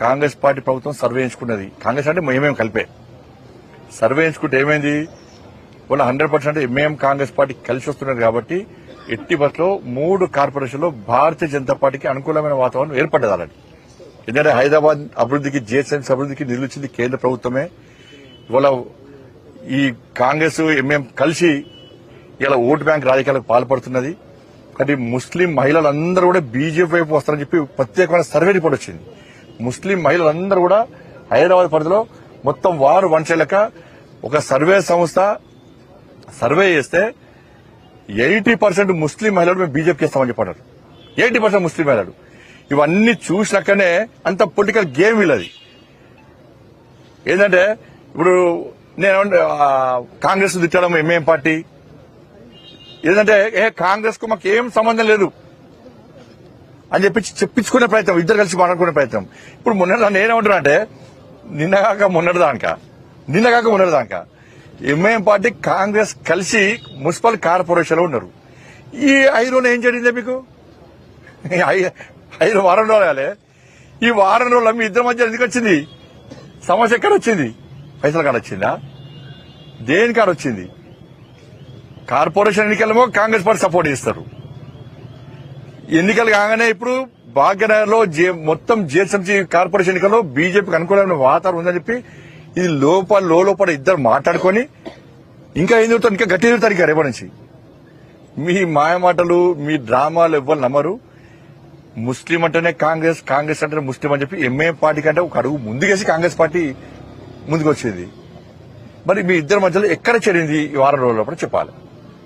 Congress party ప్రభుత్వం survey ఎంచుకున్నది. Congress అంటే మేమేం కలిపే సర్వే ఎంచుకుంటే ఏమైంది, వాళ్ళ 100% ఎంఏఎం కాంగ్రెస్ పార్టీ కలిసి వస్తున్నది. కాబట్టి ఎట్టి బస్సులో 3 కార్పొరేషన్లో భారతీయ జనతా పార్టీకి అనుకూలమైన వాతావరణం ఏర్పడ్డది. అలాంటి ఎందుకంటే హైదరాబాద్ అభివృద్ధికి, జిహెచ్ఎంసీ అభివృద్ధికి నిధులిచ్చింది కేంద్ర ప్రభుత్వమే. ఇవాళ ఈ కాంగ్రెస్ ఎంఏఎం కలిసి ఇలా ఓటు బ్యాంక్ రాజకీయాలకు పాల్పడుతున్నది. కానీ ముస్లిం మహిళలందరూ కూడా బీజేపీ వైపు వస్తారని చెప్పి ప్రత్యేకమైన సర్వే రిపోర్ట్ వచ్చింది. ముస్లిం మహిళలందరూ కూడా హైదరాబాద్ పరిధిలో మొత్తం వారు వన్ సైడ్ లెక్క ఒక సర్వే సంస్థ సర్వే చేస్తే 80% ముస్లిం మహిళలు మేము బీజేపీకి ఇస్తామని చెప్పారు. 80% ముస్లిం మహిళలు. ఇవన్నీ చూసినాకనే అంత పొలిటికల్ గేమ్ వీళ్ళది. ఏంటంటే ఇప్పుడు నేను కాంగ్రెస్ తిట్టడం ఎంఏఎం పార్టీ ఏంటంటే కాంగ్రెస్ కు మాకు ఏం సంబంధం లేదు అని చెప్పి చెప్పించుకునే ప్రయత్నం, ఇద్దరు కలిసి మాట్లాడుకునే ప్రయత్నం. ఇప్పుడు మొన్న నేనేమంటున్నా అంటే నిన్నగాక మొన్నటిదాకా ఎంఐఎం పార్టీ కాంగ్రెస్ కలిసి మున్సిపల్ కార్పొరేషన్ లో ఉన్నారు. ఈ 5 రోజులు ఏం జరిగిందే మీకు? 5 వారం రోజులే. ఈ వారం రోజుల మీ ఇద్దరి మధ్య ఎందుకు వచ్చింది సమస్య? ఎక్కడ వచ్చింది? పైసల కాడ వచ్చిందా? దేని కాడ వచ్చింది? కార్పొరేషన్ ఎన్నికలేమో కాంగ్రెస్ పార్టీ సపోర్ట్ చేస్తారు. ఎన్నికలు కాగానే ఇప్పుడు భాగ్యనగర్లో మొత్తం జిహెచ్ఎంసీ కార్పొరేషన్ ఎన్నికల్లో బీజేపీకి అనుకూలమైన వాతావరణం ఉందని చెప్పి ఇది లోపల ఇద్దరు మాట్లాడుకుని ఇంకా ఏం చెబుతారు, ఇంకా గట్టి చెబుతారు. ఇంకా రేపటి నుంచి మీ మాయమాటలు, మీ డ్రామాలు ఎవ్వరు నమ్మరు. ముస్లిం అంటేనే కాంగ్రెస్, కాంగ్రెస్ అంటేనే ముస్లిం అని చెప్పి ఎంఏఎం పార్టీ కంటే ఒక అడుగు ముందుకేసి కాంగ్రెస్ పార్టీ ముందుకు వచ్చింది. మరి మీ ఇద్దరి మధ్యలో ఎక్కడ చేరింది ఈ వారం రోజుల లోపల చెప్పాలి.